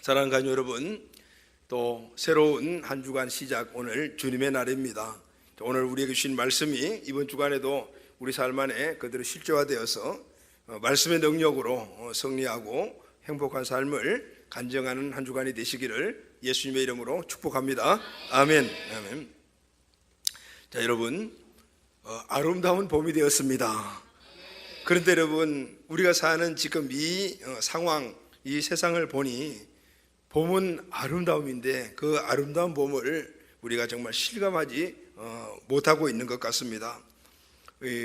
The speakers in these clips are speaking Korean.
사랑하는 가족 여러분, 또 새로운 한 주간 시작, 오늘 주님의 날입니다. 오늘 우리에게 주신 말씀이 이번 주간에도 우리 삶 안에 그대로 실제화되어서 말씀의 능력으로 승리하고 행복한 삶을 간증하는 한 주간이 되시기를 예수님의 이름으로 축복합니다. 아멘. 아멘. 자, 여러분, 아름다운 봄이 되었습니다. 그런데 여러분, 우리가 사는 지금 이 상황, 이 세상을 보니 봄은 아름다움인데 그 아름다운 봄을 우리가 정말 실감하지 못하고 있는 것 같습니다.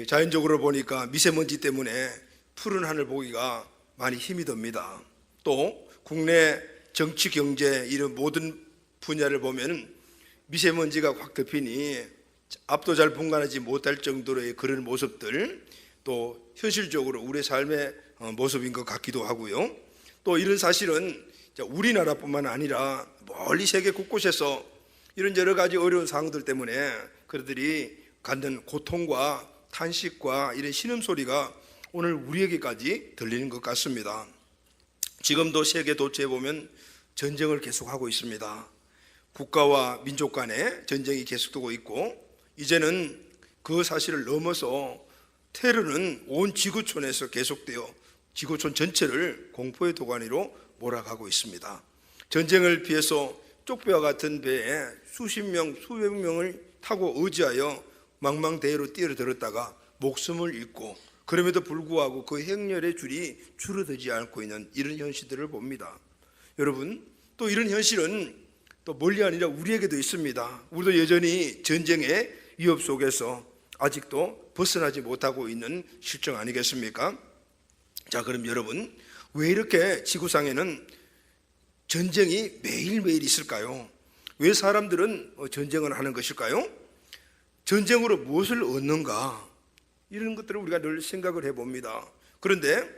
자연적으로 보니까 미세먼지 때문에 푸른 하늘 보기가 많이 힘이 듭니다. 또 국내 정치, 경제 이런 모든 분야를 보면 미세먼지가 확 덮이니 앞도 잘 분간하지 못할 정도로의 그런 모습들, 또 현실적으로 우리의 삶의 모습인 것 같기도 하고요. 또 이런 사실은 우리나라뿐만 아니라 멀리 세계 곳곳에서 이런 여러 가지 어려운 상황들 때문에 그들이 갖는 고통과 탄식과 이런 신음소리가 오늘 우리에게까지 들리는 것 같습니다. 지금도 세계 도처에 보면 전쟁을 계속하고 있습니다. 국가와 민족 간의 전쟁이 계속되고 있고, 이제는 그 사실을 넘어서 테러는 온 지구촌에서 계속되어 지구촌 전체를 공포의 도가니로 몰아가고 있습니다. 전쟁을 피해서 쪽배와 같은 배에 수십 명, 수백 명을 타고 의지하여 망망대해로 뛰어들었다가 목숨을 잃고, 그럼에도 불구하고 그 행렬의 줄이 줄어들지 않고 있는 이런 현실들을 봅니다. 여러분, 또 이런 현실은 또 멀리 아니라 우리에게도 있습니다. 우리도 여전히 전쟁의 위협 속에서 아직도 벗어나지 못하고 있는 실정 아니겠습니까? 자, 그럼 여러분, 왜 이렇게 지구상에는 전쟁이 매일매일 있을까요? 왜 사람들은 전쟁을 하는 것일까요? 전쟁으로 무엇을 얻는가? 이런 것들을 우리가 늘 생각을 해봅니다. 그런데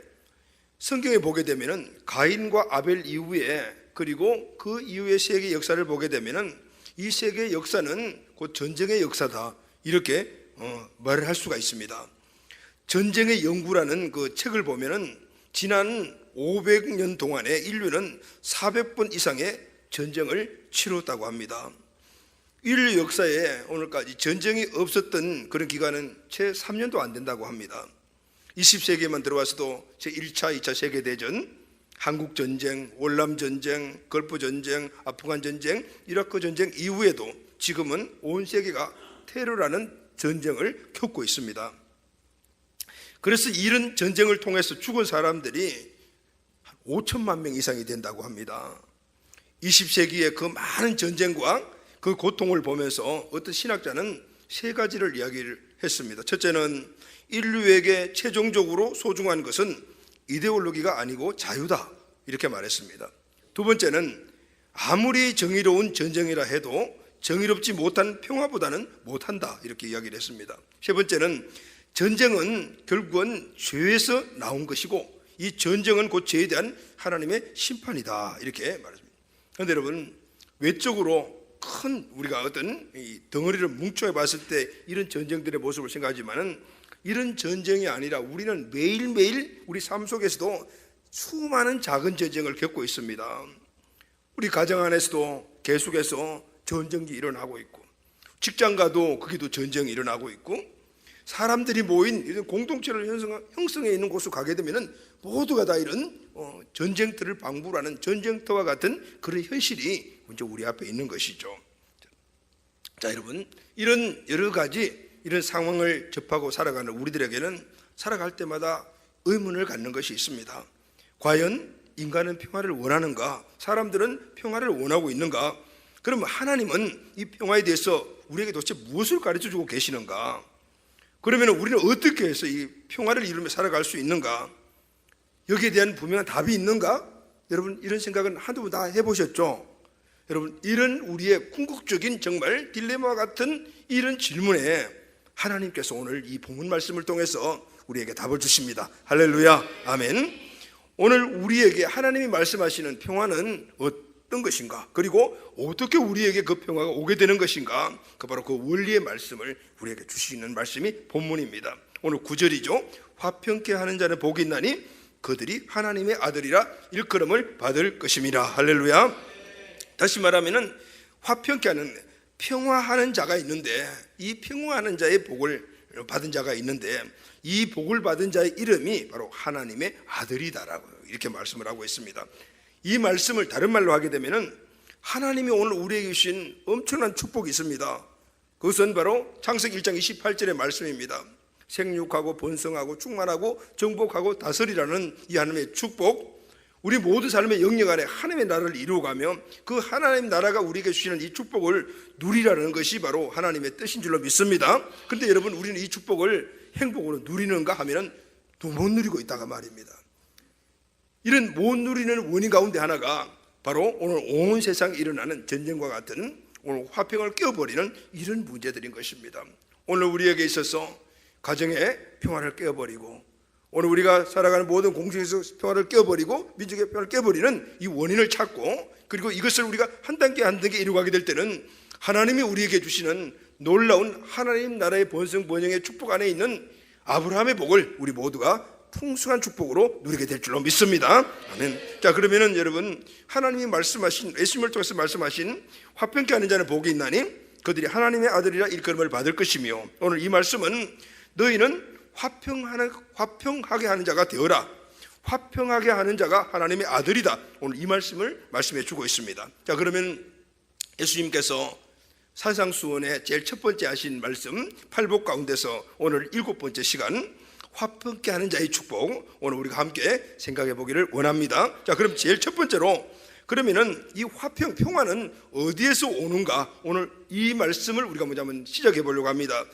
성경에 보게 되면은 가인과 아벨 이후에, 그리고 그 이후의 세계 역사를 보게 되면은 이 세계 역사는 곧 전쟁의 역사다, 이렇게 말을 할 수가 있습니다. 전쟁의 연구라는 그 책을 보면은 지난 500년 동안에 인류는 400번 이상의 전쟁을 치렀다고 합니다. 인류 역사에 오늘까지 전쟁이 없었던 그런 기간은 채 3년도 안 된다고 합니다. 20세기에만 들어와서도 제1차, 2차 세계대전, 한국전쟁, 월남전쟁, 걸프전쟁, 아프간전쟁, 이라크전쟁 이후에도 지금은 온 세계가 테러라는 전쟁을 겪고 있습니다. 그래서 이런 전쟁을 통해서 죽은 사람들이 5천만 명 이상이 된다고 합니다. 20세기의 그 많은 전쟁과 그 고통을 보면서 어떤 신학자는 세 가지를 이야기를 했습니다. 첫째는 인류에게 최종적으로 소중한 것은 이데올로기가 아니고 자유다, 이렇게 말했습니다. 두 번째는 아무리 정의로운 전쟁이라 해도 정의롭지 못한 평화보다는 못한다, 이렇게 이야기를 했습니다. 세 번째는 전쟁은 결국은 죄에서 나온 것이고 이 전쟁은 곧 죄에 대한 하나님의 심판이다, 이렇게 말했습니다. 그런데 여러분, 외적으로 큰 우리가 어떤 이 덩어리를 뭉쳐 봤을 때 이런 전쟁들의 모습을 생각하지만은 이런 전쟁이 아니라 우리는 매일매일 우리 삶 속에서도 수많은 작은 전쟁을 겪고 있습니다. 우리 가정 안에서도 계속해서 전쟁이 일어나고 있고, 직장 가도 거기도 전쟁이 일어나고 있고, 사람들이 모인 이런 공동체를 형성해 있는 곳으로 가게 되면은 모두가 다 이런 전쟁터를 방불하는 전쟁터와 같은 그런 현실이 먼저 우리 앞에 있는 것이죠. 자, 여러분, 이런 여러 가지 이런 상황을 접하고 살아가는 우리들에게는 살아갈 때마다 의문을 갖는 것이 있습니다. 과연 인간은 평화를 원하는가? 사람들은 평화를 원하고 있는가? 그럼 하나님은 이 평화에 대해서 우리에게 도대체 무엇을 가르쳐주고 계시는가? 그러면 우리는 어떻게 해서 이 평화를 이루며 살아갈 수 있는가? 여기에 대한 분명한 답이 있는가? 여러분, 이런 생각은 한두 번 다 해보셨죠? 여러분, 이런 우리의 궁극적인 정말 딜레마와 같은 이런 질문에 하나님께서 오늘 이 본문 말씀을 통해서 우리에게 답을 주십니다. 할렐루야, 아멘. 오늘 우리에게 하나님이 말씀하시는 평화는 어떤 것인가, 그리고 어떻게 우리에게 그 평화가 오게 되는 것인가, 그 바로 그 원리의 말씀을 우리에게 주시는 말씀이 본문입니다. 오늘 9절이죠. 화평케 하는 자는 복이 있나니 그들이 하나님의 아들이라 일컬음을 받을 것임이라. 할렐루야. 다시 말하면은 화평케 하는, 평화하는 자가 있는데, 이 평화하는 자의 복을 받은 자가 있는데, 이 복을 받은 자의 이름이 바로 하나님의 아들이다라고 이렇게 말씀을 하고 있습니다. 이 말씀을 다른 말로 하게 되면은 하나님이 오늘 우리에게 주신 엄청난 축복이 있습니다. 그것은 바로 창세기 1장 28절의 말씀입니다. 생육하고 번성하고 충만하고 정복하고 다스리라는 이 하나님의 축복, 우리 모두 삶의 영역 안에 하나님의 나라를 이루어가며 그 하나님 나라가 우리에게 주시는 이 축복을 누리라는 것이 바로 하나님의 뜻인 줄로 믿습니다. 그런데 여러분, 우리는 이 축복을 행복으로 누리는가 하면 또 못 누리고 있다가 말입니다. 이런 못 누리는 원인 가운데 하나가 바로 오늘 온 세상에 일어나는 전쟁과 같은 오늘 화평을 깨어버리는 이런 문제들인 것입니다. 오늘 우리에게 있어서 가정의 평화를 깨어버리고, 오늘 우리가 살아가는 모든 공동체에서 평화를 깨어버리고 민족의 평화를 깨어버리는 이 원인을 찾고, 그리고 이것을 우리가 한 단계 한 단계 이루어가게 될 때는 하나님이 우리에게 주시는 놀라운 하나님 나라의 번성 번영의 축복 안에 있는 아브라함의 복을 우리 모두가 풍성한 축복으로 누리게 될 줄로 믿습니다. 아멘. 자, 그러면은 여러분, 하나님이 말씀하신, 예수님을 통해서 말씀하신 화평케 하는 자는 복이 있나니 그들이 하나님의 아들이라 일컬음을 받을 것이며, 오늘 이 말씀은 너희는 화평하게 하는 자가 되어라, 화평하게 하는 자가 하나님의 아들이다, 오늘 이 말씀을 말씀해 주고 있습니다. 자, 그러면 예수님께서 산상수훈의 제일 첫 번째 하신 말씀 팔복 가운데서 오늘 7번째 시간 화평케 하는 자의 축복, 오늘 우리가 함께 생각해 보기를 원합니다. 자, 그럼 제일 첫 번째로, 그러면은 이 화평, 평화는 어디에서 오는가, 오늘 이 말씀을 우리가 먼저 한번 시작해 보려고 합니다.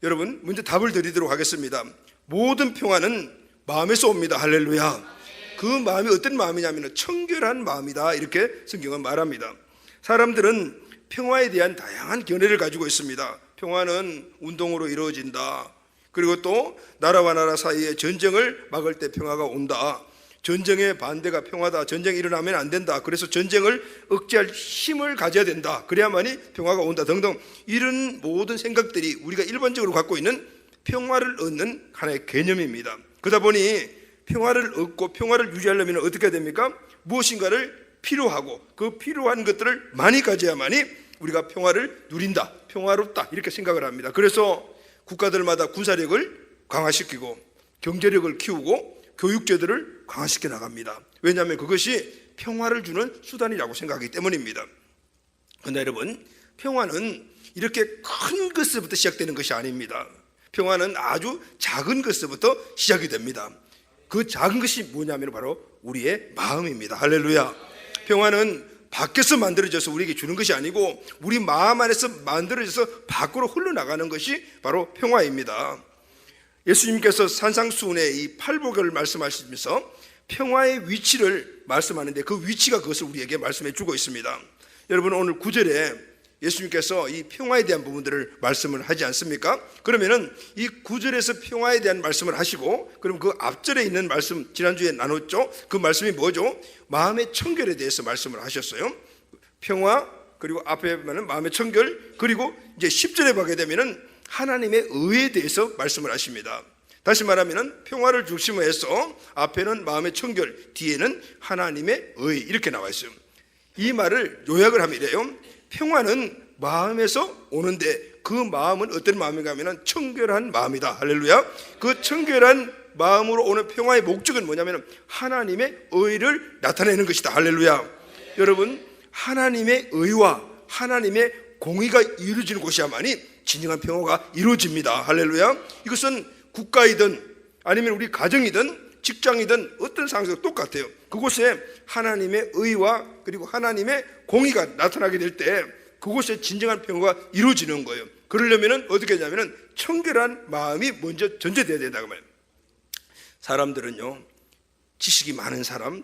여러분, 먼저 답을 드리도록 하겠습니다. 모든 평화는 마음에서 옵니다. 할렐루야. 그 마음이 어떤 마음이냐면 청결한 마음이다, 이렇게 성경은 말합니다. 사람들은 평화에 대한 다양한 견해를 가지고 있습니다. 평화는 운동으로 이루어진다, 그리고 또 나라와 나라 사이에 전쟁을 막을 때 평화가 온다, 전쟁의 반대가 평화다, 전쟁이 일어나면 안 된다, 그래서 전쟁을 억제할 힘을 가져야 된다, 그래야만이 평화가 온다 등등, 이런 모든 생각들이 우리가 일반적으로 갖고 있는 평화를 얻는 하나의 개념입니다. 그러다 보니 평화를 얻고 평화를 유지하려면 어떻게 해야 됩니까? 무엇인가를 필요하고 그 필요한 것들을 많이 가져야만이 우리가 평화를 누린다, 평화롭다, 이렇게 생각을 합니다. 그래서 국가들마다 군사력을 강화시키고 경제력을 키우고 교육제도를 강화시켜 나갑니다. 왜냐하면 그것이 평화를 주는 수단이라고 생각하기 때문입니다. 그런데 여러분, 평화는 이렇게 큰 것부터 시작되는 것이 아닙니다. 평화는 아주 작은 것부터 시작이 됩니다. 그 작은 것이 뭐냐면 바로 우리의 마음입니다. 할렐루야. 평화는 밖에서 만들어져서 우리에게 주는 것이 아니고 우리 마음 안에서 만들어져서 밖으로 흘러나가는 것이 바로 평화입니다. 예수님께서 산상수훈의 이 팔복을 말씀하시면서 평화의 위치를 말씀하는데 그 위치가 그것을 우리에게 말씀해 주고 있습니다. 여러분, 오늘 9절에 예수님께서 이 평화에 대한 부분들을 말씀을 하지 않습니까? 그러면은 이 9절에서 평화에 대한 말씀을 하시고, 그럼 그 앞절에 있는 말씀 지난주에 나눴죠? 그 말씀이 뭐죠? 마음의 청결에 대해서 말씀을 하셨어요. 평화, 그리고 앞에 보면 마음의 청결, 그리고 이제 10절에 보게 되면은 하나님의 의에 대해서 말씀을 하십니다. 다시 말하면은 평화를 중심으로 해서 앞에는 마음의 청결, 뒤에는 하나님의 의, 이렇게 나와 있어요. 이 말을 요약을 하면 이래요. 평화는 마음에서 오는데 그 마음은 어떤 마음인가 하면 청결한 마음이다. 할렐루야. 그 청결한 마음으로 오는 평화의 목적은 뭐냐면 하나님의 의를 나타내는 것이다. 할렐루야. 여러분, 하나님의 의와 하나님의 공의가 이루어지는 곳이야만이 진정한 평화가 이루어집니다. 할렐루야. 이것은 국가이든 아니면 우리 가정이든 직장이든 어떤 상황에서 똑같아요. 그곳에 하나님의 의와 그리고 하나님의 공의가 나타나게 될 때 그곳에 진정한 평화가 이루어지는 거예요. 그러려면 어떻게 하냐면 청결한 마음이 먼저 전제돼야 된다고 말해요. 사람들은요, 지식이 많은 사람,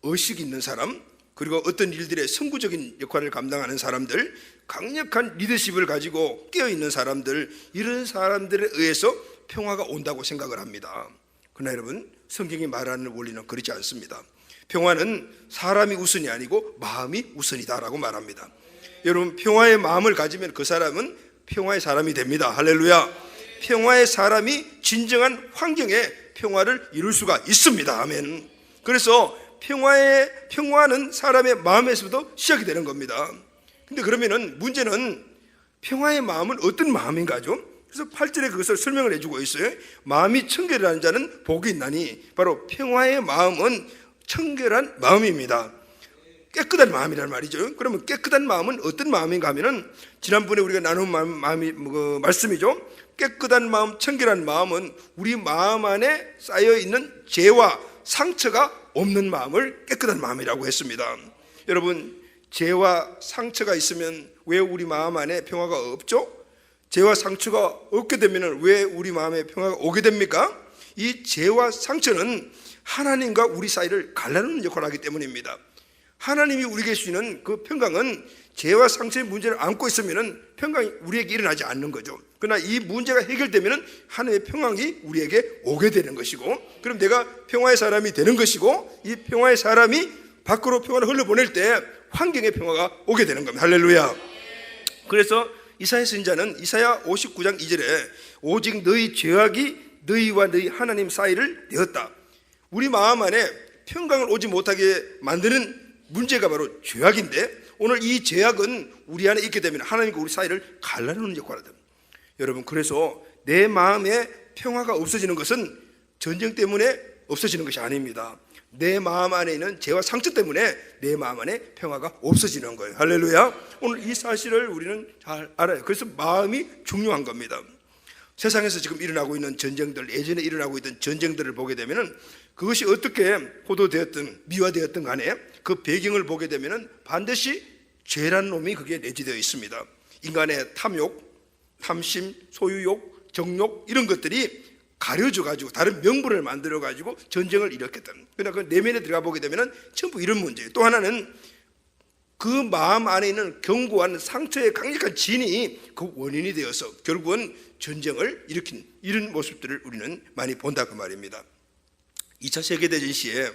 의식이 있는 사람, 그리고 어떤 일들의 선구적인 역할을 감당하는 사람들, 강력한 리더십을 가지고 깨어있는 사람들, 이런 사람들에 의해서 평화가 온다고 생각을 합니다. 그러나 여러분, 성경이 말하는 원리는 그렇지 않습니다. 평화는 사람이 우선이 아니고 마음이 우선이다라고 말합니다. 여러분, 평화의 마음을 가지면 그 사람은 평화의 사람이 됩니다. 할렐루야. 평화의 사람이 진정한 환경에 평화를 이룰 수가 있습니다. 아멘. 그래서 평화는 사람의 마음에서부터 시작이 되는 겁니다. 근데 그러면은 문제는 평화의 마음은 어떤 마음인가죠? 그래서 8절에 그것을 설명을 해주고 있어요. 마음이 청결한 자는 복이 있나니, 바로 평화의 마음은 청결한 마음입니다. 깨끗한 마음이란 말이죠. 그러면 깨끗한 마음은 어떤 마음인가 하면은, 지난번에 우리가 나눈 말씀이죠. 깨끗한 마음, 청결한 마음은 우리 마음 안에 쌓여 있는 죄와 상처가 없는 마음을 깨끗한 마음이라고 했습니다. 여러분, 죄와 상처가 있으면 왜 우리 마음 안에 평화가 없죠? 죄와 상처가 없게 되면 왜 우리 마음에 평화가 오게 됩니까? 이 죄와 상처는 하나님과 우리 사이를 갈라놓는 역할을 하기 때문입니다. 하나님이 우리에게 주시는 그 평강은 죄와 상처의 문제를 안고 있으면 평강이 우리에게 일어나지 않는 거죠. 그러나 이 문제가 해결되면 하나님의 평강이 우리에게 오게 되는 것이고, 그럼 내가 평화의 사람이 되는 것이고, 이 평화의 사람이 밖으로 평화를 흘려보낼 때 환경의 평화가 오게 되는 겁니다. 할렐루야. 그래서 이사야 선지자는 이사야 59장 2절에 오직 너희 죄악이 너희와 너희 하나님 사이를 내었다. 우리 마음 안에 평강을 오지 못하게 만드는 문제가 바로 죄악인데, 오늘 이 죄악은 우리 안에 있게 되면 하나님과 우리 사이를 갈라놓는 역할을 합니다. 여러분, 그래서 내 마음에 평화가 없어지는 것은 전쟁 때문에 없어지는 것이 아닙니다. 내 마음 안에 있는 죄와 상처 때문에 내 마음 안에 평화가 없어지는 거예요. 할렐루야. 오늘 이 사실을 우리는 잘 알아요. 그래서 마음이 중요한 겁니다. 세상에서 지금 일어나고 있는 전쟁들, 예전에 일어나고 있던 전쟁들을 보게 되면 그것이 어떻게 호도되었든 미화되었든 간에 그 배경을 보게 되면 반드시 죄라는 놈이 그게 내재되어 있습니다. 인간의 탐욕, 탐심, 소유욕, 정욕, 이런 것들이 가려져가지고 다른 명분을 만들어가지고 전쟁을 일으켰던, 그러나 그 내면에 들어가 보게 되면 전부 이런 문제예요. 또 하나는 그 마음 안에 있는 견고한 상처의 강력한 진이 그 원인이 되어서 결국은 전쟁을 일으킨 이런 모습들을 우리는 많이 본다 그 말입니다. 2차 세계대전 시에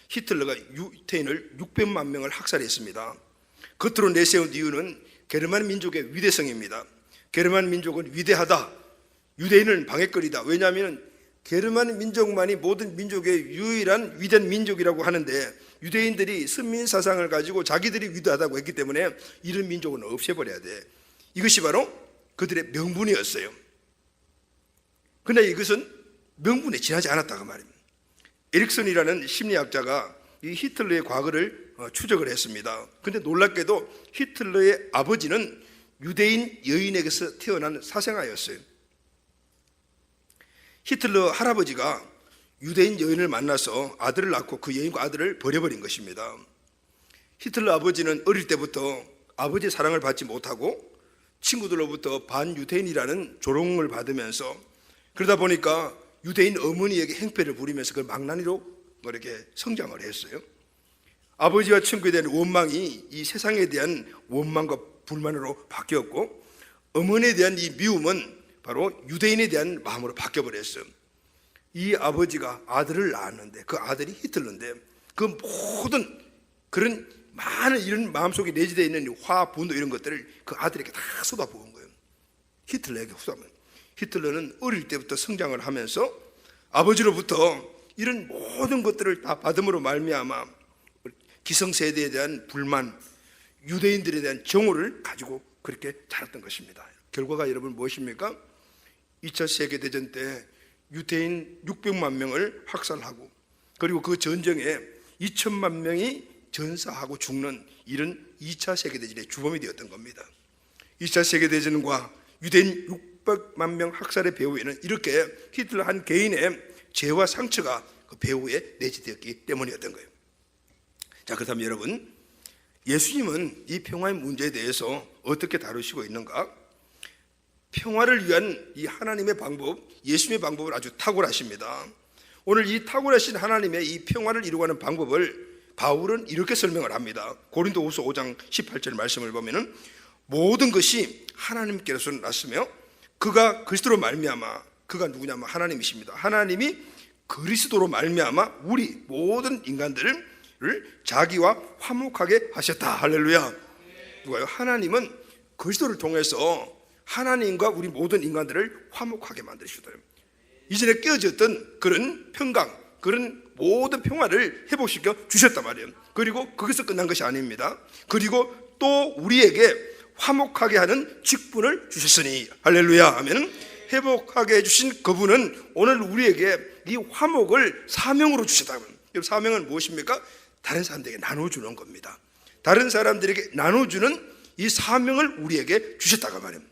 히틀러가 유태인을 600만 명을 학살했습니다. 겉으로 내세운 이유는 게르만 민족의 위대성입니다. 게르만 민족은 위대하다, 유대인은 방해거리다. 왜냐하면 게르만 민족만이 모든 민족의 유일한 위대한 민족이라고 하는데, 유대인들이 선민 사상을 가지고 자기들이 위대하다고 했기 때문에 이런 민족은 없애버려야 돼. 이것이 바로 그들의 명분이었어요. 그러나 이것은 명분에 지나지 않았다고 말입니다. 에릭슨이라는 심리학자가 이 히틀러의 과거를 추적을 했습니다. 그런데 놀랍게도 히틀러의 아버지는 유대인 여인에게서 태어난 사생아였어요. 히틀러 할아버지가 유대인 여인을 만나서 아들을 낳고 그 여인과 아들을 버려버린 것입니다. 히틀러 아버지는 어릴 때부터 아버지의 사랑을 받지 못하고 친구들로부터 반유대인이라는 조롱을 받으면서, 그러다 보니까 유대인 어머니에게 행패를 부리면서 그걸 망나니로 이렇게 성장을 했어요. 아버지와 친구에 대한 원망이 이 세상에 대한 원망과 불만으로 바뀌었고, 어머니에 대한 이 미움은 바로 유대인에 대한 마음으로 바뀌어버렸어요. 이 아버지가 아들을 낳았는데 그 아들이 히틀러인데, 그 모든 그런 많은 이런 마음속에 내재되어 있는 화, 분노 이런 것들을 그 아들에게 다 쏟아부은 거예요. 히틀러에게 쏟아부은. 히틀러는 어릴 때부터 성장을 하면서 아버지로부터 이런 모든 것들을 다 받음으로 말미암아 기성세대에 대한 불만, 유대인들에 대한 정오를 가지고 그렇게 자랐던 것입니다. 결과가 여러분 무엇입니까? 2차 세계대전 때 유대인 600만 명을 학살하고, 그리고 그 전쟁에 2천만 명이 전사하고 죽는 이런 2차 세계대전의 주범이 되었던 겁니다. 2차 세계대전과 유대인 600만 명 학살의 배후에는 이렇게 히틀러 한 개인의 죄와 상처가 그 배후에 내재되었기 때문이었던 거예요. 자, 그렇다면 여러분, 예수님은 이 평화의 문제에 대해서 어떻게 다루시고 있는가? 평화를 위한 이 하나님의 방법, 예수님의 방법은 아주 탁월하십니다. 오늘 이 탁월하신 하나님의 이 평화를 이루어가는 방법을 바울은 이렇게 설명을 합니다. 고린도후서 5장 18절 말씀을 보면은 모든 것이 하나님께로서 났으며 그가 그리스도로 말미암아, 그가 누구냐면 하나님이십니다. 하나님이 그리스도로 말미암아 우리 모든 인간들을 자기와 화목하게 하셨다. 할렐루야. 누가요? 하나님은 그리스도를 통해서 하나님과 우리 모든 인간들을 화목하게 만드시더래요. 이전에 깨어졌던 그런 평강, 그런 모든 평화를 회복시켜 주셨단 말이에요. 그리고 거기서 끝난 것이 아닙니다. 그리고 또 우리에게 화목하게 하는 직분을 주셨으니, 할렐루야 하면, 회복하게 해주신 그분은 오늘 우리에게 이 화목을 사명으로 주셨다. 사명은 무엇입니까? 다른 사람들에게 나눠주는 겁니다. 다른 사람들에게 나눠주는 이 사명을 우리에게 주셨다고 말이에요.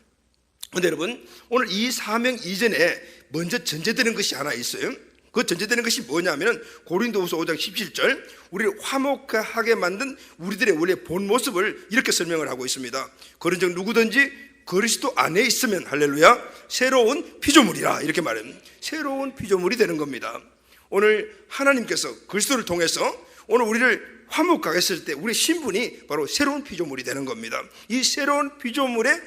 그런데 여러분, 오늘 이 사명 이전에 먼저 전제되는 것이 하나 있어요. 그 전제되는 것이 뭐냐면 고린도후서 5장 17절, 우리를 화목하게 만든 우리들의 원래 본 모습을 이렇게 설명을 하고 있습니다. 그런즉 누구든지 그리스도 안에 있으면, 할렐루야, 새로운 피조물이라, 이렇게 말해요. 새로운 피조물이 되는 겁니다. 오늘 하나님께서 그리스도를 통해서 오늘 우리를 화목하게 했을 때 우리의 신분이 바로 새로운 피조물이 되는 겁니다. 이 새로운 피조물의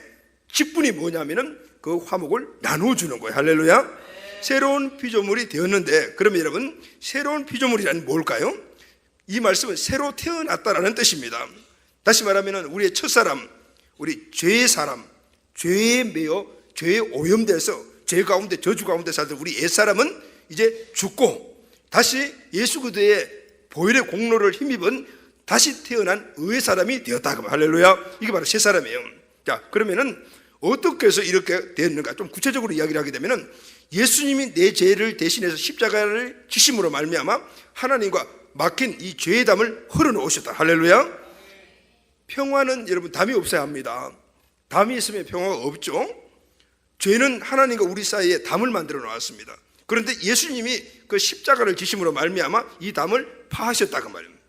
직분이 뭐냐면은 그 화목을 나눠주는 거예요. 할렐루야. 새로운 피조물이 되었는데, 그러면 여러분, 새로운 피조물이란 뭘까요? 이 말씀은 새로 태어났다라는 뜻입니다. 다시 말하면 우리의 첫사람, 우리 죄의 사람, 죄에 매여 죄에 오염돼서 죄 가운데 저주 가운데 살던 우리 옛사람은 이제 죽고 다시 예수 그리스도의 보혈의 공로를 힘입은 다시 태어난 의의 사람이 되었다. 할렐루야. 이게 바로 새 사람이에요. 자, 그러면은 어떻게 해서 이렇게 되었는가? 좀 구체적으로 이야기를 하게 되면은 예수님이 내 죄를 대신해서 십자가를 지심으로 말미암아 하나님과 막힌 이 죄의 담을 흘러놓으셨다. 할렐루야. 평화는 여러분 담이 없어야 합니다. 담이 있으면 평화가 없죠. 죄는 하나님과 우리 사이에 담을 만들어 놓았습니다. 그런데 예수님이 그 십자가를 지심으로 말미암아 이 담을 파하셨다고 말입니다.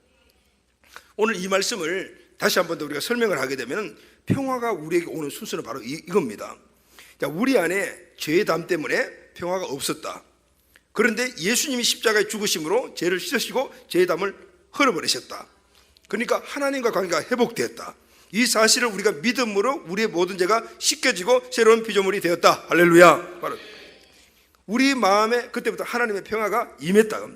오늘 이 말씀을 다시 한 번 더 우리가 설명을 하게 되면 평화가 우리에게 오는 순서는 바로 이겁니다. 자, 우리 안에 죄의 담 때문에 평화가 없었다. 그런데 예수님이 십자가에 죽으심으로 죄를 씻으시고 죄의 담을 흘려버리셨다. 그러니까 하나님과 관계가 회복되었다. 이 사실을 우리가 믿음으로 우리의 모든 죄가 씻겨지고 새로운 피조물이 되었다. 할렐루야. 바로 우리 마음에 그때부터 하나님의 평화가 임했다.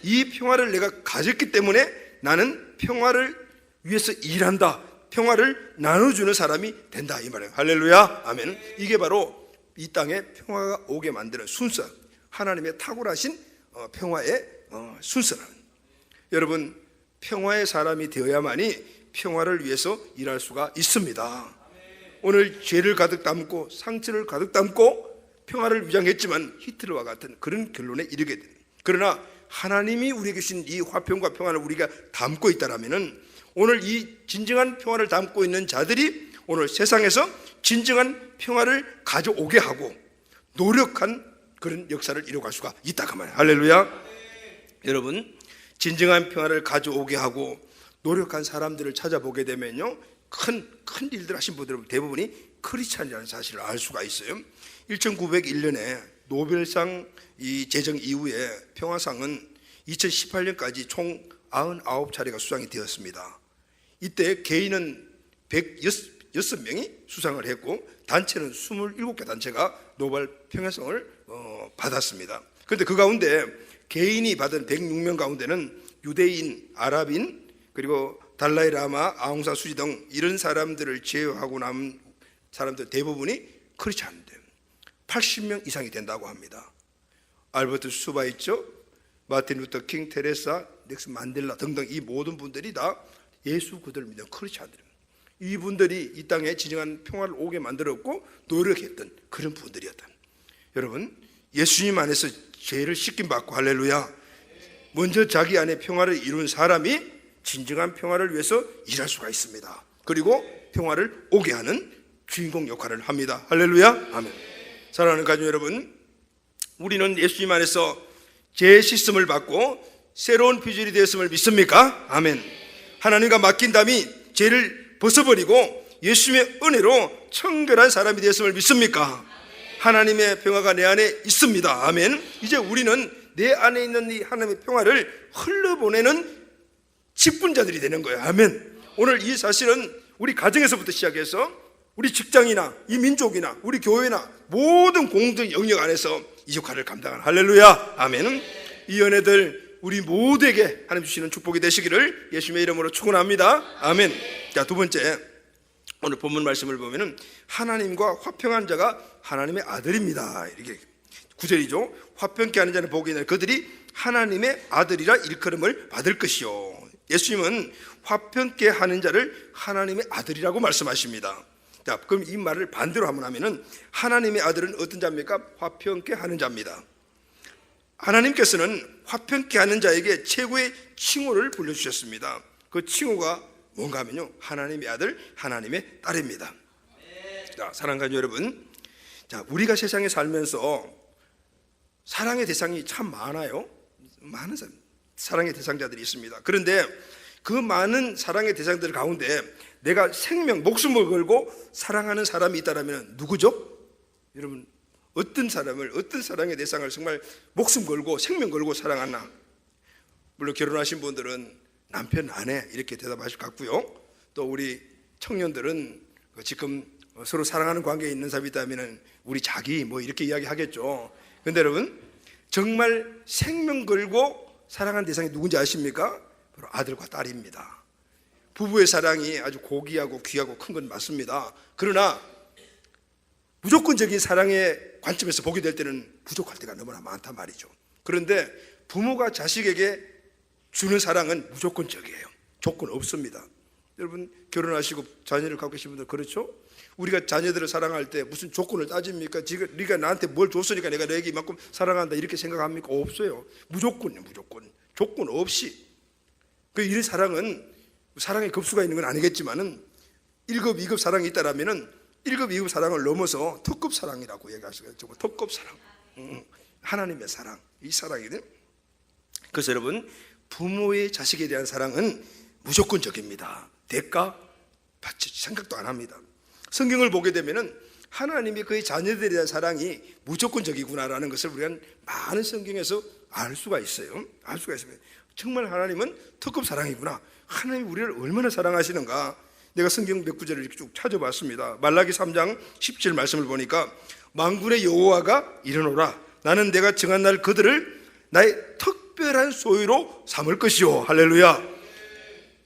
이 평화를 내가 가졌기 때문에 나는 평화를 위해서 일한다. 평화를 나눠주는 사람이 된다, 이 말이에요. 할렐루야. 아멘. 이게 바로 이 땅에 평화가 오게 만드는 순서, 하나님의 탁월하신 평화의 순서라는. 여러분, 평화의 사람이 되어야만이 평화를 위해서 일할 수가 있습니다. 오늘 죄를 가득 담고 상처를 가득 담고 평화를 위장했지만 히틀러와 같은 그런 결론에 이르게 됩니다. 그러나 하나님이 우리에게 주신 이 화평과 평화를 우리가 담고 있다라면은 오늘 이 진정한 평화를 담고 있는 자들이 오늘 세상에서 진정한 평화를 가져오게 하고 노력한 그런 역사를 이뤄갈 수가 있다 그 말이에요. 할렐루야. 여러분, 진정한 평화를 가져오게 하고 노력한 사람들을 찾아보게 되면요, 큰 일들 하신 분들은 대부분이 크리스찬이라는 사실을 알 수가 있어요. 1901년에 노벨상 이 제정 이후에 평화상은 2018년까지 총 99차례가 수상이 되었습니다. 이때 개인은 106명이 수상을 했고 단체는 27개 단체가 노벨 평화상을 받았습니다. 그런데 그 가운데 개인이 받은 106명 가운데는 유대인, 아랍인, 그리고 달라이 라마, 아웅산 수지 등 이런 사람들을 제외하고 남은 사람들 대부분이 크리스찬인데 80명 이상이 된다고 합니다. 알버트 수바 있죠? 마틴 루터 킹, 테레사, 넥슨 만델라 등등 이 모든 분들이 다 예수 그들을 믿는 크리스찬들입니다. 이분들이 이 땅에 진정한 평화를 오게 만들었고 노력했던 그런 분들이었다. 여러분, 예수님 안에서 죄를 씻김 받고, 할렐루야, 먼저 자기 안에 평화를 이룬 사람이 진정한 평화를 위해서 일할 수가 있습니다. 그리고 평화를 오게 하는 주인공 역할을 합니다. 할렐루야. 아멘. 사랑하는 가족 여러분, 우리는 예수님 안에서 죄 씻음을 받고 새로운 피조물이 되었음을 믿습니까? 아멘. 하나님과 맡긴 담이 죄를 벗어버리고 예수님의 은혜로 청결한 사람이 되었음을 믿습니까? 하나님의 평화가 내 안에 있습니다. 아멘. 이제 우리는 내 안에 있는 이 하나님의 평화를 흘러보내는 직분자들이 되는 거예요. 아멘. 오늘 이 사실은 우리 가정에서부터 시작해서 우리 직장이나 이 민족이나 우리 교회나 모든 공동 영역 안에서 이 역할을 감당하는, 할렐루야. 아멘. 이 연애들 우리 모두에게 하나님 주시는 축복이 되시기를 예수님의 이름으로 축원합니다. 아멘. 자, 두 번째, 오늘 본문 말씀을 보면은 하나님과 화평한 자가 하나님의 아들입니다. 이렇게 9절이죠. 화평케 하는 자는 복이 있나니 그들이 하나님의 아들이라 일컬음을 받을 것이요. 예수님은 화평케 하는 자를 하나님의 아들이라고 말씀하십니다. 자, 그럼 이 말을 반대로 한번 하면은 하나님의 아들은 어떤 자입니까? 화평케 하는 자입니다. 하나님께서는 화평케 하는 자에게 최고의 칭호를 불러주셨습니다. 그 칭호가 뭔가 하면요, 하나님의 아들, 하나님의 딸입니다. 자, 사랑하는 여러분, 자, 우리가 세상에 살면서 사랑의 대상이 참 많아요. 많은 사랑의 대상자들이 있습니다. 그런데 그 많은 사랑의 대상들 가운데 내가 생명, 목숨을 걸고 사랑하는 사람이 있다면 누구죠? 여러분, 어떤 사람을, 어떤 사랑의 대상을 정말 목숨 걸고 생명 걸고 사랑하나? 물론 결혼하신 분들은 남편, 아내 이렇게 대답하실 것 같고요. 또 우리 청년들은 지금 서로 사랑하는 관계에 있는 사람이 있다면 우리 자기 뭐 이렇게 이야기하겠죠. 그런데 여러분, 정말 생명 걸고 사랑하는 대상이 누군지 아십니까? 바로 아들과 딸입니다. 부부의 사랑이 아주 고귀하고 귀하고 큰 건 맞습니다. 그러나 무조건적인 사랑의 관점에서 보게 될 때는 부족할 때가 너무나 많단 말이죠. 그런데 부모가 자식에게 주는 사랑은 무조건적이에요. 조건 없습니다. 여러분, 결혼하시고 자녀를 갖고 계신 분들 그렇죠? 우리가 자녀들을 사랑할 때 무슨 조건을 따집니까? 지금 네가 나한테 뭘 줬으니까 내가 너에게 이만큼 사랑한다 이렇게 생각합니까? 없어요. 무조건이에요. 무조건. 조건 없이. 이런 사랑은 사랑의 급수가 있는 건 아니겠지만은 1급, 2급 사랑이 있다라면은 1급, 2급 사랑을 넘어서 특급 사랑이라고 얘기할 수가 있죠. 특급 사랑. 하나님의 사랑. 이 사랑이거든요. 그래서 여러분, 부모의 자식에 대한 사랑은 무조건적입니다. 대가 받지 생각도 안 합니다. 성경을 보게 되면은 하나님이 그의 자녀들에 대한 사랑이 무조건적이구나라는 것을 우리가 많은 성경에서 알 수가 있어요. 알 수가 있습니다. 정말 하나님은 특급 사랑이구나. 하나님이 우리를 얼마나 사랑하시는가. 내가 성경 몇 구절을 이렇게 쭉 찾아봤습니다. 말라기 3장 17 말씀을 보니까 만군의 여호와가 이르노라. 나는 내가 정한 날 그들을 나의 특별한 소유로 삼을 것이요. 할렐루야.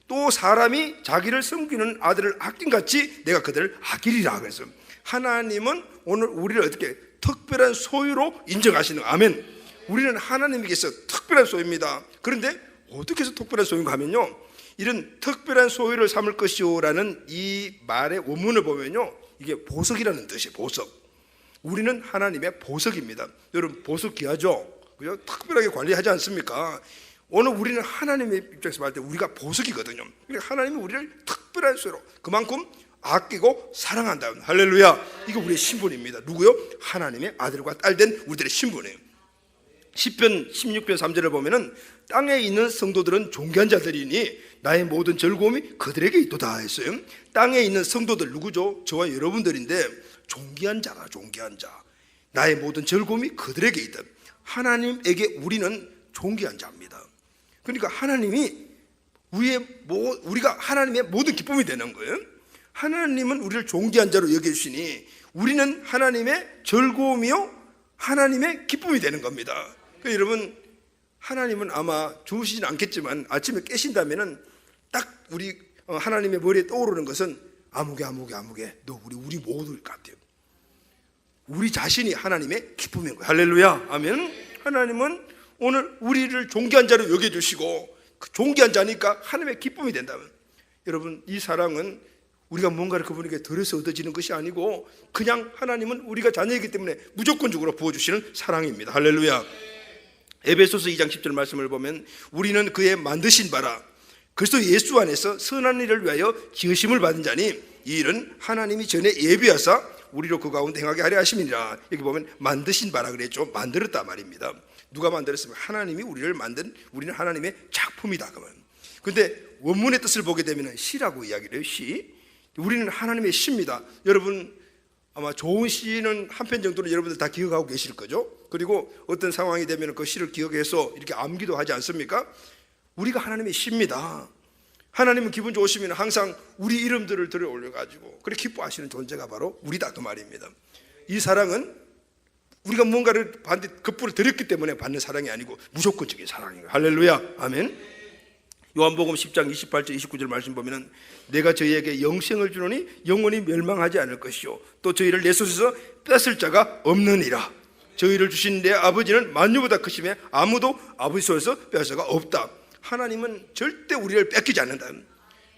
또 사람이 자기를 섬기는 아들을 아낀같이 내가 그들을 아끼리라. 그래서 하나님은 오늘 우리를 어떻게 특별한 소유로 인정하시는, 아멘. 우리는 하나님께서 특별한 소유입니다. 그런데 어떻게 해서 특별한 소유인가 하면요, 이런 특별한 소유를 삼을 것이요라는 이 말의 원문을 보면요, 이게 보석이라는 뜻이에요. 보석. 우리는 하나님의 보석입니다. 여러분, 보석 귀하죠? 그죠? 특별하게 관리하지 않습니까? 오늘 우리는 하나님의 입장에서 볼 때 우리가 보석이거든요. 그러니까 하나님이 우리를 특별한 소유로 그만큼 아끼고 사랑한다. 할렐루야. 이거 우리의 신분입니다. 누구요? 하나님의 아들과 딸된 우리들의 신분이에요. 시편 16편 3절을 보면은 땅에 있는 성도들은 존귀한 자들이니 나의 모든 즐거움이 그들에게 있도다 했어요. 땅에 있는 성도들 누구죠? 저와 여러분들인데 존귀한 자라, 존귀한 자. 나의 모든 즐거움이 그들에게 있다. 하나님에게 우리는 존귀한 자입니다. 그러니까 하나님이 우리가 하나님의 모든 기쁨이 되는 거예요. 하나님은 우리를 존귀한 자로 여겨주시니 우리는 하나님의 즐거움이요 하나님의 기쁨이 되는 겁니다. 그러니까 여러분, 하나님은 아마 주무시진 않겠지만 아침에 깨신다면은 딱 우리 하나님의 머리에 떠오르는 것은 아무개 너 우리 모두일 것 같아요. 우리 자신이 하나님의 기쁨인 거예요. 할렐루야. 아멘. 하나님은 오늘 우리를 존귀한 자로 여겨주시고 그 존귀한 자니까 하나님의 기쁨이 된다면, 여러분, 이 사랑은 우리가 뭔가를 그분에게 덜어서 얻어지는 것이 아니고 그냥 하나님은 우리가 자녀이기 때문에 무조건적으로 부어주시는 사랑입니다. 할렐루야. 에베소서 2장 10절 말씀을 보면 우리는 그의 만드신 바라 그리스도 예수 안에서 선한 일을 위하여 지으심을 받은 자니 이 일은 하나님이 전에 예비하사 우리로 그 가운데 행하게 하려 하심이니라. 여기 보면 만드신 바라 그랬죠. 만들었다 말입니다. 누가 만들었으면 하나님이 우리를 만든, 우리는 하나님의 작품이다. 그런데 원문의 뜻을 보게 되면 시라고 이야기를 해요. 시. 우리는 하나님의 시입니다. 여러분, 아마 좋은 시는 한 편 정도는 여러분들 다 기억하고 계실 거죠. 그리고 어떤 상황이 되면 그 시를 기억해서 이렇게 암기도 하지 않습니까? 우리가 하나님의 시입니다. 하나님은 기분 좋으시면 항상 우리 이름들을 들어 올려가지고 그렇게 기뻐하시는 존재가 바로 우리다 그 말입니다. 이 사랑은 우리가 뭔가를 급부를 드렸기 때문에 받는 사랑이 아니고 무조건적인 사랑이에요. 할렐루야. 아멘. 요한복음 10장 28절 29절 말씀 보면은 내가 저희에게 영생을 주노니 영원히 멸망하지 않을 것이요 또 저희를 내 손에서 뺏을 자가 없느니라. 저희를 주신 내 아버지는 만유보다 크심에 아무도 아버지 손에서 빼앗을 수가 없다. 하나님은 절대 우리를 뺏기지 않는다.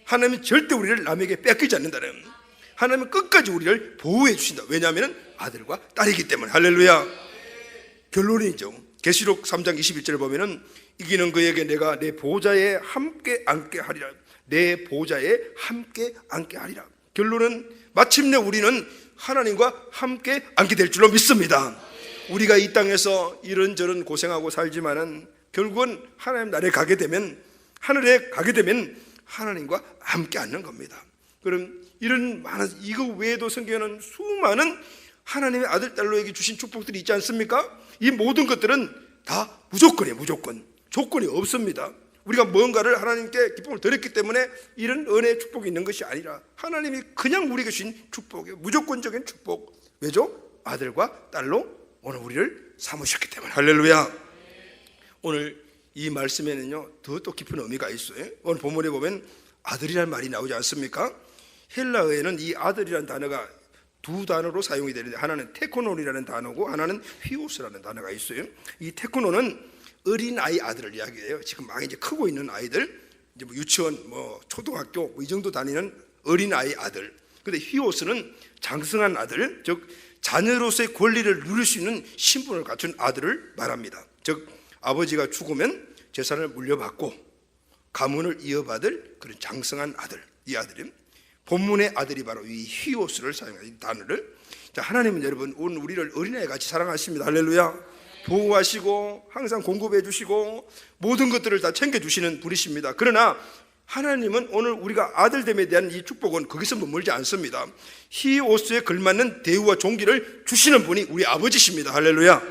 하나님은 절대 우리를 남에게 뺏기지 않는다는, 하나님은 끝까지 우리를 보호해 주신다. 왜냐하면 아들과 딸이기 때문에. 할렐루야. 결론이죠. 계시록 3장 21절을 보면은 이기는 그에게 내가 내 보좌에 함께 앉게 하리라. 내 보좌에 함께 앉게 하리라. 결론은 마침내 우리는 하나님과 함께 앉게 될 줄로 믿습니다. 우리가 이 땅에서 이런저런 고생하고 살지만은 결국은 하나님 나라에 가게 되면, 하늘에 가게 되면 하나님과 함께 앉는 겁니다. 그럼 이런 많은, 이거 외에도 성경에는 수많은 하나님의 아들 딸로에게 주신 축복들이 있지 않습니까? 이 모든 것들은 다 무조건이에요. 무조건. 조건이 없습니다. 우리가 뭔가를 하나님께 기쁨을 드렸기 때문에 이런 은혜의 축복이 있는 것이 아니라 하나님이 그냥 우리에게 주신 축복이에요. 무조건적인 축복. 왜죠? 아들과 딸로 오늘 우리를 삼으셨기 때문에. 할렐루야. 오늘 이 말씀에는요 더 또 깊은 의미가 있어요. 오늘 본문에 보면 아들이라는 말이 나오지 않습니까? 헬라어에는 이 아들이라는 단어가 두 단어로 사용이 되는데, 하나는 테코논이라는 단어고 하나는 휘오스라는 단어가 있어요. 이 테코논은 어린아이 아들을 이야기해요. 지금 막 이제 크고 있는 아이들, 이제 뭐 유치원, 뭐 초등학교 뭐 이 정도 다니는 어린아이 아들. 근데 휘오스는 장성한 아들, 즉 자녀로서의 권리를 누릴 수 있는 신분을 갖춘 아들을 말합니다. 즉 아버지가 죽으면 재산을 물려받고 가문을 이어받을 그런 장성한 아들, 이 아들이 본문의 아들이 바로 이 휘오스를 사용한 이 단어를. 자, 하나님은 여러분 오늘 우리를 어린아이 같이 사랑하십니다. 할렐루야. 보호하시고 항상 공급해 주시고 모든 것들을 다 챙겨주시는 분이십니다. 그러나 하나님은 오늘 우리가 아들됨에 대한 이 축복은 거기서 머물지 않습니다. 휘오스에 걸맞는 대우와 존귀를 주시는 분이 우리 아버지십니다. 할렐루야.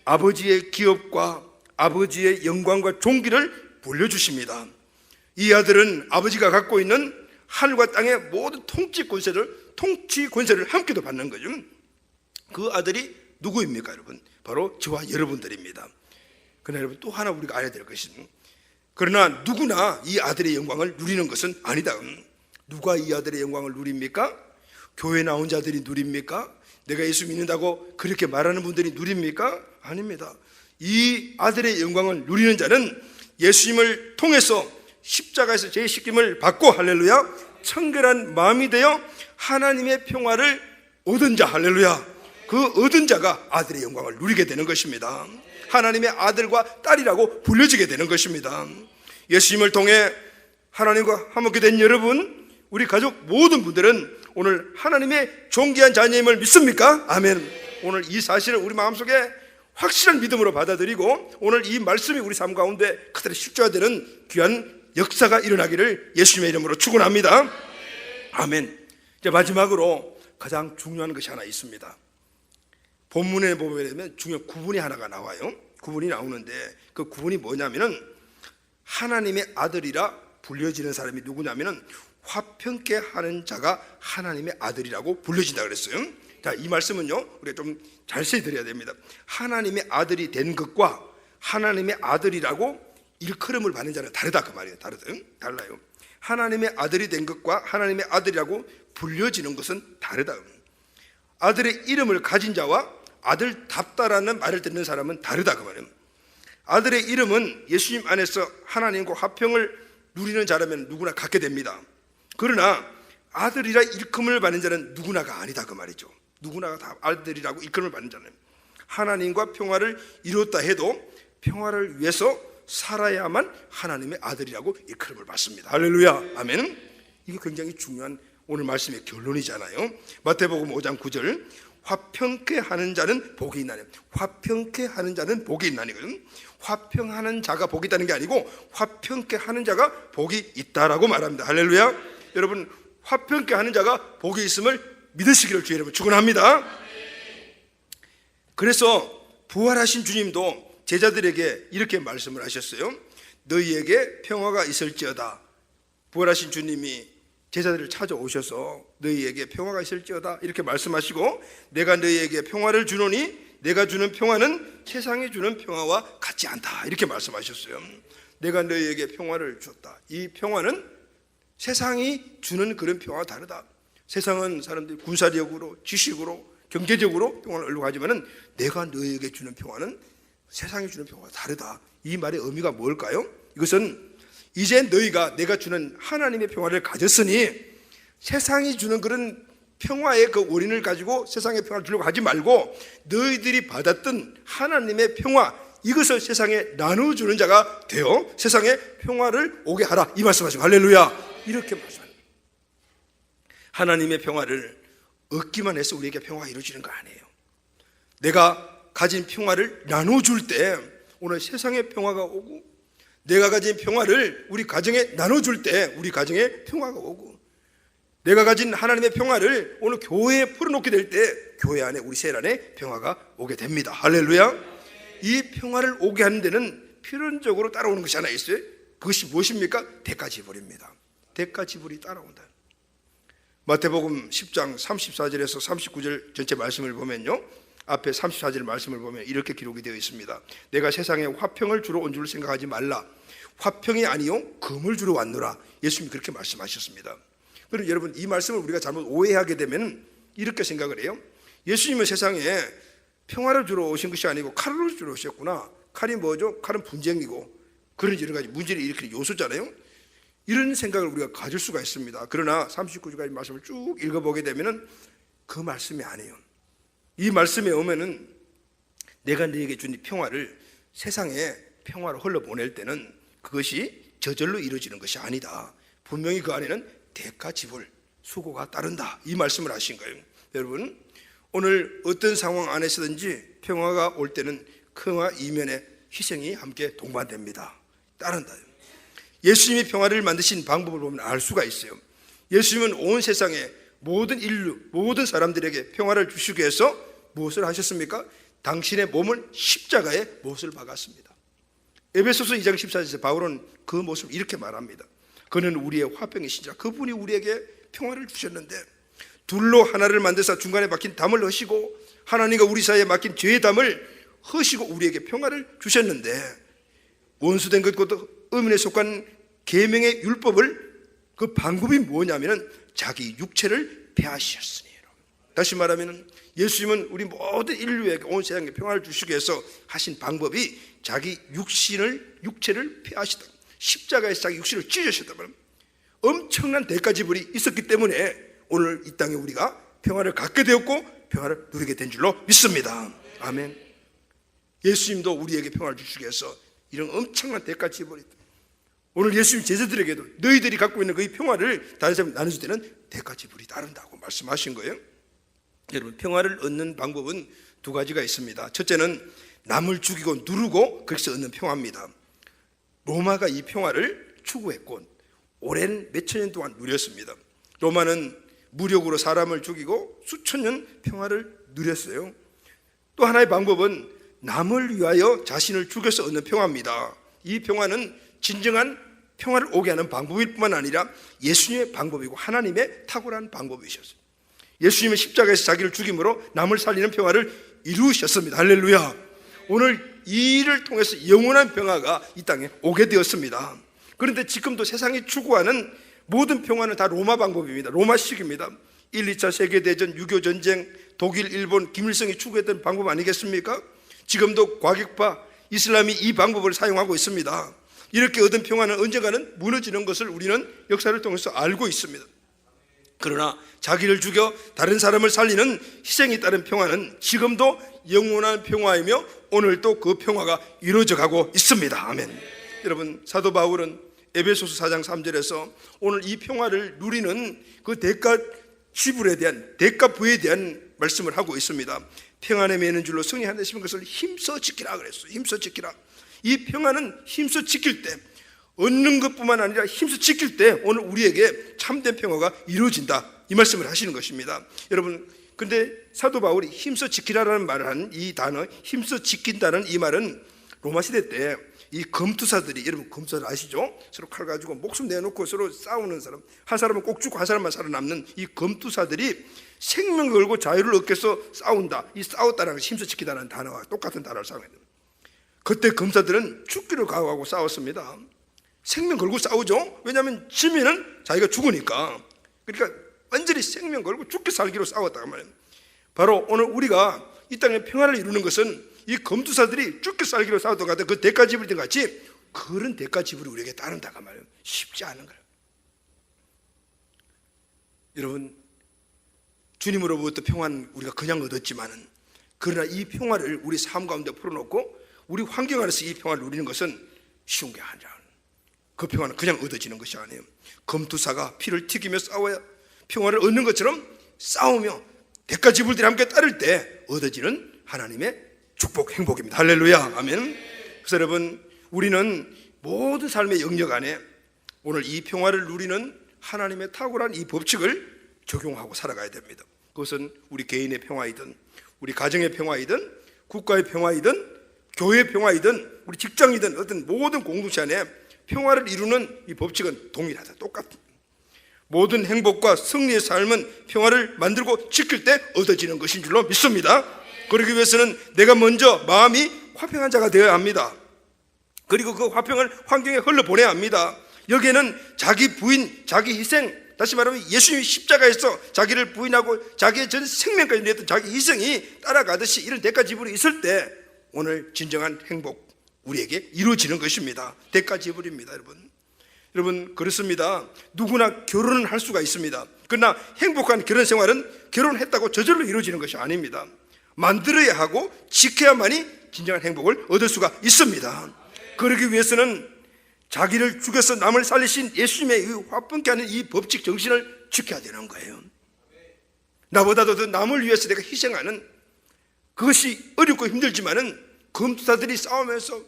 아버지의 기업과 아버지의 영광과 존귀를 돌려주십니다. 이 아들은 아버지가 갖고 있는 하늘과 땅의 모든 통치 권세를 함께도 받는 거죠. 그 아들이 누구입니까, 여러분? 바로 저와 여러분들입니다. 그러나 여러분 또 하나 우리가 알아야 될 것은, 그러나 누구나 이 아들의 영광을 누리는 것은 아니다. 누가 이 아들의 영광을 누립니까? 교회 나온 자들이 누립니까? 내가 예수 믿는다고 그렇게 말하는 분들이 누립니까? 아닙니다. 이 아들의 영광을 누리는 자는 예수님을 통해서 십자가에서 죄의 씻김을 받고, 할렐루야, 청결한 마음이 되어 하나님의 평화를 얻은 자, 할렐루야, 그 얻은 자가 아들의 영광을 누리게 되는 것입니다. 하나님의 아들과 딸이라고 불려지게 되는 것입니다. 예수님을 통해 하나님과 함께 된 여러분, 우리 가족 모든 분들은 오늘 하나님의 존귀한 자녀임을 믿습니까? 아멘. 오늘 이 사실을 우리 마음속에 확실한 믿음으로 받아들이고 오늘 이 말씀이 우리 삶 가운데 그대로 실제화되는 귀한 역사가 일어나기를 예수님의 이름으로 축원합니다. 아멘. 이제 마지막으로 가장 중요한 것이 하나 있습니다. 본문에 보면 중요한 구분이 하나가 나와요. 구분이 나오는데 그 구분이 뭐냐면은 하나님의 아들이라 불려지는 사람이 누구냐면은 화평케 하는 자가 하나님의 아들이라고 불려진다 그랬어요. 자, 이 말씀은요 우리가 좀 자세히 들어야 됩니다. 하나님의 아들이 된 것과 하나님의 아들이라고 일컬음을 받는 자는 다르다, 그 말이에요. 달라요. 하나님의 아들이 된 것과 하나님의 아들이라고 불려지는 것은 다르다. 아들의 이름을 가진 자와 아들답다라는 말을 듣는 사람은 다르다, 그 말이에요. 아들의 이름은 예수님 안에서 하나님과 화평을 누리는 자라면 누구나 갖게 됩니다. 그러나 아들이라 일컬음을 받는 자는 누구나가 아니다, 그 말이죠. 누구나가 다 아들이라고 일컬음을 받는 자는 하나님과 평화를 이뤘다 해도 평화를 위해서 살아야만 하나님의 아들이라고 일컬음을 받습니다. 할렐루야. 아멘. 이게 굉장히 중요한 오늘 말씀의 결론이잖아요. 마태복음 5장 9절, 화평케 하는 자는 복이 있나니. 화평케 하는 자는 복이 있나니거든. 화평하는 자가 복이 있다는 게 아니고 화평케 하는 자가 복이 있다라고 말합니다. 할렐루야. 여러분 화평케 하는 자가 복이 있음을 믿으시기를 주의 이름으로 축원합니다. 그래서 부활하신 주님도 제자들에게 이렇게 말씀을 하셨어요. 너희에게 평화가 있을지어다. 부활하신 주님이 제자들을 찾아오셔서 너희에게 평화가 있을지어다 이렇게 말씀하시고, 내가 너희에게 평화를 주노니 내가 주는 평화는 세상이 주는 평화와 같지 않다 이렇게 말씀하셨어요. 내가 너희에게 평화를 줬다. 이 평화는 세상이 주는 그런 평화와 다르다. 세상은 사람들이 군사력으로 지식으로 경제적으로 평안을 얻으려고 하지만은 내가 너에게 주는 평화는 세상에 주는 평화가 다르다. 이 말의 의미가 뭘까요? 이것은 이제 너희가 내가 주는 하나님의 평화를 가졌으니 세상이 주는 그런 평화의 그 원인을 가지고 세상의 평화를 주려고 하지 말고 너희들이 받았던 하나님의 평화, 이것을 세상에 나눠주는 자가 되어 세상에 평화를 오게 하라, 이 말씀하시고, 할렐루야, 이렇게 말씀합니다. 하나님의 평화를 얻기만 해서 우리에게 평화가 이루어지는 거 아니에요. 내가 가진 평화를 나눠줄 때 오늘 세상의 평화가 오고, 내가 가진 평화를 우리 가정에 나눠줄 때 우리 가정에 평화가 오고, 내가 가진 하나님의 평화를 오늘 교회에 풀어놓게 될 때 교회 안에, 우리 셀 안에 평화가 오게 됩니다. 할렐루야. 이 평화를 오게 하는 데는 필연적으로 따라오는 것이 하나 있어요. 그것이 무엇입니까? 대가 지불입니다. 대가 지불이 따라온다. 마태복음 10장 34절에서 39절 전체 말씀을 보면요, 앞에 34절 말씀을 보면 이렇게 기록이 되어 있습니다. 내가 세상에 화평을 주러 온 줄 생각하지 말라. 화평이 아니요 금을 주러 왔노라. 예수님이 그렇게 말씀하셨습니다. 그럼 여러분, 이 말씀을 우리가 잘못 오해하게 되면 이렇게 생각을 해요. 예수님은 세상에 평화를 주러 오신 것이 아니고 칼을 주러 오셨구나. 칼이 뭐죠? 칼은 분쟁이고 그런 여러 가지 문제를 일으키는 요소잖아요. 이런 생각을 우리가 가질 수가 있습니다. 그러나 39주까지 말씀을 쭉 읽어보게 되면 그 말씀이 아니에요. 이 말씀에 오면은 내가 너에게 준 평화를 세상에 평화로 흘러보낼 때는 그것이 저절로 이루어지는 것이 아니다. 분명히 그 안에는 대가 지불, 수고가 따른다, 이 말씀을 하신 거예요. 여러분, 오늘 어떤 상황 안에서든지 평화가 올 때는 평화 이면에 희생이 함께 동반됩니다. 따른다. 예수님이 평화를 만드신 방법을 보면 알 수가 있어요. 예수님은 온 세상에 모든 인류, 모든 사람들에게 평화를 주시기 위해서 무엇을 하셨습니까? 당신의 몸을 십자가에 못을 박았습니다. 에베소서 2장 14절에서 바울은 그 모습을 이렇게 말합니다. 그는 우리의 화평이시자, 그분이 우리에게 평화를 주셨는데 둘로 하나를 만드사 중간에 박힌 담을 허시고 하나님과 우리 사이에 막힌 죄의 담을 허시고 우리에게 평화를 주셨는데, 원수된 것과 의문에 속한 계명의 율법을, 그 방법이 뭐냐면 자기 육체를 폐하셨으니. 다시 말하면 예수님은 우리 모든 인류에게, 온 세상에 평화를 주시기 위해서 하신 방법이 자기 육체를 폐하시다. 십자가에서 자기 육신을 찢으셨다. 엄청난 대가 지불이 있었기 때문에 오늘 이 땅에 우리가 평화를 갖게 되었고 평화를 누리게 된 줄로 믿습니다. 아멘. 예수님도 우리에게 평화를 주시기 위해서 이런 엄청난 대가 지불이 있다. 오늘 예수님 제자들에게도 너희들이 갖고 있는 그 평화를 다른 사람이 나눠줄 때는 대가 지불이 따른다고 말씀하신 거예요. 여러분, 평화를 얻는 방법은 두 가지가 있습니다. 첫째는 남을 죽이고 누르고 그렇게 얻는 평화입니다. 로마가 이 평화를 추구했고 오랜 몇천 년 동안 누렸습니다. 로마는 무력으로 사람을 죽이고 수천 년 평화를 누렸어요. 또 하나의 방법은 남을 위하여 자신을 죽여서 얻는 평화입니다. 이 평화는 진정한 평화를 오게 하는 방법일 뿐만 아니라 예수님의 방법이고 하나님의 탁월한 방법이셨어요. 예수님은 십자가에서 자기를 죽임으로 남을 살리는 평화를 이루셨습니다. 할렐루야. 오늘 이 일을 통해서 영원한 평화가 이 땅에 오게 되었습니다. 그런데 지금도 세상이 추구하는 모든 평화는 다 로마 방법입니다. 로마식입니다. 1, 2차 세계대전, 6.25 전쟁, 독일, 일본, 김일성이 추구했던 방법 아니겠습니까? 지금도 과격파 이슬람이 이 방법을 사용하고 있습니다. 이렇게 얻은 평화는 언젠가는 무너지는 것을 우리는 역사를 통해서 알고 있습니다. 그러나 자기를 죽여 다른 사람을 살리는 희생이 따른 평화는 지금도 영원한 평화이며 오늘도 그 평화가 이루어져 가고 있습니다. 아멘. 여러분, 사도 바울은 에베소서 4장 3절에서 오늘 이 평화를 누리는 그 대가 지불에 대한, 대가 부에 대한 말씀을 하고 있습니다. 평안에 매는 줄로 성령 하나 되시는 것을 힘써 지키라 그랬어요. 힘써 지키라. 이 평화는 힘써 지킬 때, 얻는 것뿐만 아니라 힘써 지킬 때 오늘 우리에게 참된 평화가 이루어진다, 이 말씀을 하시는 것입니다. 여러분, 근데 사도 바울이 힘써 지키라라는 말을 한 이 단어, 힘써 지킨다는 이 말은 로마 시대 때 이 검투사들이, 여러분 검투사들 아시죠? 서로 칼 가지고 목숨 내놓고 서로 싸우는 사람, 한 사람은 꼭 죽고 한 사람만 살아남는 이 검투사들이 생명 걸고 자유를 얻기 위해서 싸운다, 이 싸웠다는 것이 힘써 지키다는 단어와 똑같은 단어를 사용해요. 그때 검사들은 죽기를 각오하고 싸웠습니다. 생명 걸고 싸우죠. 왜냐하면 지면은 자기가 죽으니까. 그러니까 완전히 생명 걸고 죽기 살기로 싸웠다고 말해요. 바로 오늘 우리가 이 땅에 평화를 이루는 것은 이 검투사들이 쫓겨 살기로 싸우던 같은 그 대가 지불이든 같이 그런 대가 지불이 우리에게 따른다고 말이에요. 쉽지 않은 거예요. 여러분, 주님으로부터 평화는 우리가 그냥 얻었지만은, 그러나 이 평화를 우리 삶 가운데 풀어놓고 우리 환경 안에서 이 평화를 누리는 것은 쉬운 게 아니라, 그 평화는 그냥 얻어지는 것이 아니에요. 검투사가 피를 튀기며 싸워야 평화를 얻는 것처럼 싸우며 대가 지불들이 함께 따를 때 얻어지는 하나님의 축복, 행복입니다. 할렐루야, 아멘. 그래서 여러분, 우리는 모든 삶의 영역 안에 오늘 이 평화를 누리는 하나님의 탁월한 이 법칙을 적용하고 살아가야 됩니다. 그것은 우리 개인의 평화이든, 우리 가정의 평화이든, 국가의 평화이든, 교회의 평화이든, 우리 직장이든 어떤 모든 공동체 안에 평화를 이루는 이 법칙은 동일하다, 똑같다. 모든 행복과 승리의 삶은 평화를 만들고 지킬 때 얻어지는 것인 줄로 믿습니다. 그러기 위해서는 내가 먼저 마음이 화평한 자가 되어야 합니다. 그리고 그 화평을 환경에 흘러보내야 합니다. 여기에는 자기 부인, 자기 희생, 다시 말하면 예수님이 십자가에서 자기를 부인하고 자기의 전 생명까지 냈던 자기 희생이 따라가듯이 이런 대가 지불이 있을 때 오늘 진정한 행복 우리에게 이루어지는 것입니다. 대가 지불입니다. 여러분 그렇습니다. 누구나 결혼은 할 수가 있습니다. 그러나 행복한 결혼 생활은 결혼했다고 저절로 이루어지는 것이 아닙니다. 만들어야 하고 지켜야만이 진정한 행복을 얻을 수가 있습니다. 그러기 위해서는 자기를 죽여서 남을 살리신 예수님의 이 화평케 하는 이 법칙 정신을 지켜야 되는 거예요. 나보다도 더 남을 위해서 내가 희생하는, 그것이 어렵고 힘들지만은 검투사들이 싸우면서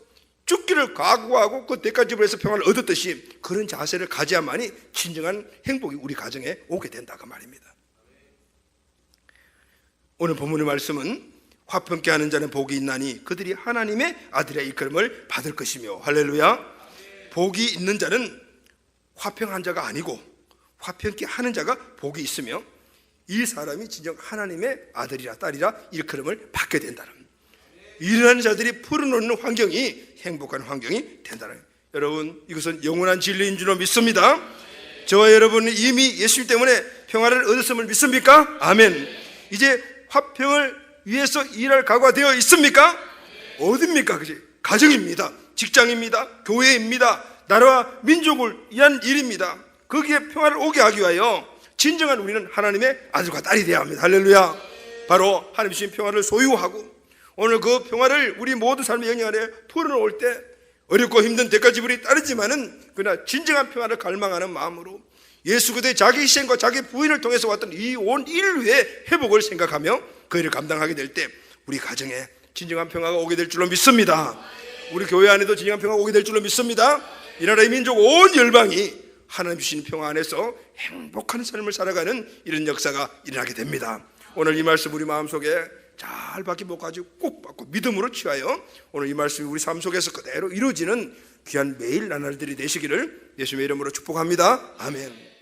죽기를 각오하고 그 대가 지불해서 평화를 얻었듯이 그런 자세를 가져야만이 진정한 행복이 우리 가정에 오게 된다고 말입니다. 오늘 본문의 말씀은 화평케 하는 자는 복이 있나니 그들이 하나님의 아들의 일컬음을 받을 것이며, 할렐루야. 복이 있는 자는 화평한 자가 아니고 화평케 하는 자가 복이 있으며 이 사람이 진정 하나님의 아들이라 딸이라 일컬음을 받게 된다는, 일하는 자들이 풀어놓는 환경이 행복한 환경이 된다는 거예요. 여러분, 이것은 영원한 진리인 줄로 믿습니다. 저와 여러분은 이미 예수님 때문에 평화를 얻었음을 믿습니까? 아멘. 이제 화평을 위해서 일할 각오가 되어 있습니까? 어딥니까? 그지? 가정입니다. 직장입니다. 교회입니다. 나라와 민족을 위한 일입니다. 거기에 평화를 오게 하기 위하여 진정한 우리는 하나님의 아들과 딸이 되어야 합니다. 할렐루야. 바로 하나님 주신 평화를 소유하고 오늘 그 평화를 우리 모두 삶의 영역 안에 풀어놓을 때 어렵고 힘든 대가 지불이 따르지만은 그러나 진정한 평화를 갈망하는 마음으로 예수 그리스도의 자기 희생과 자기 부인을 통해서 왔던 이 온 인류의 회복을 생각하며 그 일을 감당하게 될 때 우리 가정에 진정한 평화가 오게 될 줄로 믿습니다. 우리 교회 안에도 진정한 평화가 오게 될 줄로 믿습니다. 이 나라의 민족 온 열방이 하나님 주신 평화 안에서 행복한 삶을 살아가는 이런 역사가 일어나게 됩니다. 오늘 이 말씀 우리 마음속에 잘 받기 못 가지고 꼭 받고 믿음으로 취하여 오늘 이 말씀이 우리 삶 속에서 그대로 이루어지는 귀한 매일 나날들이 되시기를 예수님의 이름으로 축복합니다. 아멘.